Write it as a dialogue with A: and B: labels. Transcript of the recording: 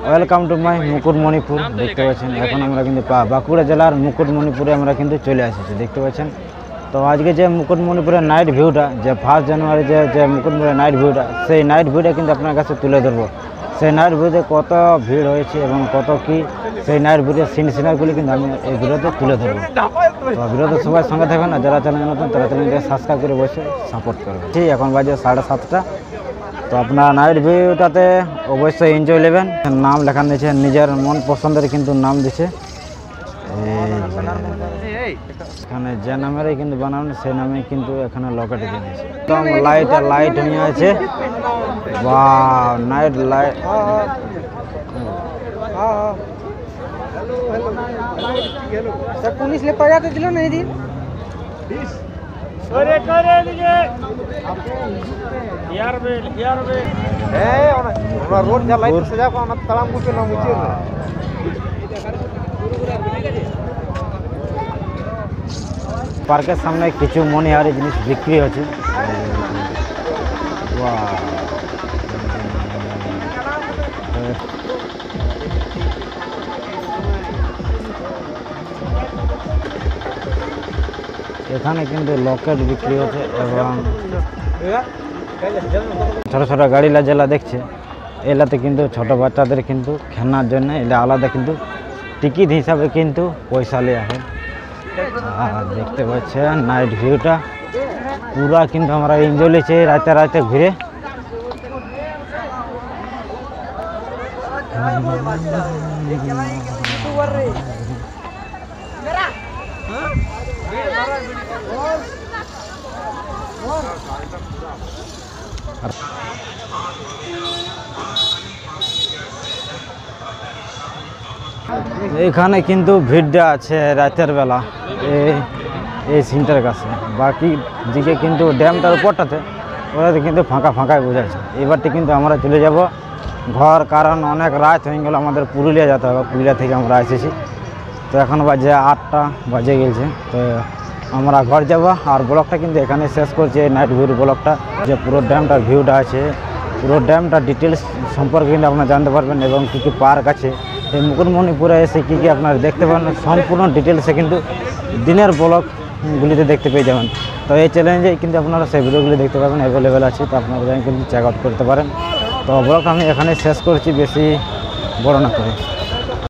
A: Welcome to my Mukutmanipur. দেখতে পাচ্ছেন এখন আমরা কিন্তু বাঁকুড়া জেলার মুকুটমণিপুরে আমরা কিন্তু চলে এসেছি, দেখতে পাচ্ছেন। তো আজকে যে মুকুটমণিপুরের নাইট ভিউটা, যে 1 জানুয়ারি যে মুকুটমণিপুরের নাইট ভিউটা, সেই নাইট ভিউটা কিন্তু আপনার কাছে তুলে ধরবো। সেই নাইট ভিউতে কত ভিড় হয়েছে এবং কত কি সেই নাইট ভিউতে সিনারিগুলি কিন্তু আমি এই ভিডিওতে তুলে ধরবো। তো ভিডিওতে সবাই সঙ্গে থাকবেন, আর যারা চ্যানেল নতুন তারা চ্যানেলকে সাবস্ক্রাইব করে বসে সাপোর্ট করবেন। ঠিক এখন বাজে 7:30। তো আপনার নাইট ভিউটাতে অবশ্যই এনজয় নেবেন। নাম লেখা নিয়েছে, নিজের মন পছন্দের কিন্তু নাম দিছে। এখানে যে নামেরই কিন্তু বানানো সেই নামে কিন্তু এখানে লকেটে দিয়েছে। একদম লাইট নিয়ে আছে, বা নাইট লাইট।
B: पुलिस ले पजाते दिलो नहीं दिन अरे करे दिए यार बे ए ओना रोड जा लाइट सजा को ना तलाम को ना मुझे
A: পার্কের সামনে কিছু মনিহারি জিনিস বিক্রি হচ্ছে। এখানে কিন্তু লকেট বিক্রি হচ্ছে এবং ছোট ছোট গাড়িলা যেলা দেখছে এলাতে কিন্তু ছোট বাচ্চাদের কিন্তু খেলনার জন্য এলা আলাদা কিন্তু টিকিট হিসাবে কিন্তু পয়সা নেওয়া হয়। আর দেখতে পাচ্ছেন নাইট ভিউটা পুরা কিন্তু আমরা এনজয় নিয়েছি রাতে ঘুরে। এখানে কিন্তু ভিড়টা আছে রাতের বেলা এই সিনটার কাছে, বাকি দিকে কিন্তু ড্যামটার উপরটাতে ওটাতে কিন্তু ফাঁকাই বোঝাচ্ছে। এবারটি কিন্তু আমরা চলে যাব ঘর, কারণ অনেক রাত হয়ে গেল, আমাদের পুরুলিয়া যেতে হবে। পুরুলিয়া থেকে আমরা এসেছি, তো এখন বাজে 8টা বাজে গেছে। তো আমরা ঘর যাব, আর ব্লগটা কিন্তু এখানে শেষ করছি। এই নাইট ভিউর ব্লগটা, যে পুরো ড্যামটার ভিউটা আছে, পুরো ড্যামটার ডিটেলস সম্পর্কে কিন্তু আপনারা জানতে পারবেন এবং কী কী পার্ক আছে এই মুকুটমণিপুরে এসে কী কী আপনারা দেখতে পারেন সম্পূর্ণ ডিটেলসে কিন্তু দিনের ব্লগগুলিতে দেখতে পেয়ে যাবেন। তো এই চ্যালেঞ্জে কিন্তু আপনারা সেই ভিডিওগুলি দেখতে পাবেন, অ্যাভেলেবেল আছে, তো আপনারা কিন্তু চেক আউট করতে পারেন। তো ব্লগটা আমি এখানে শেষ করছি, বেশি বড় না করে।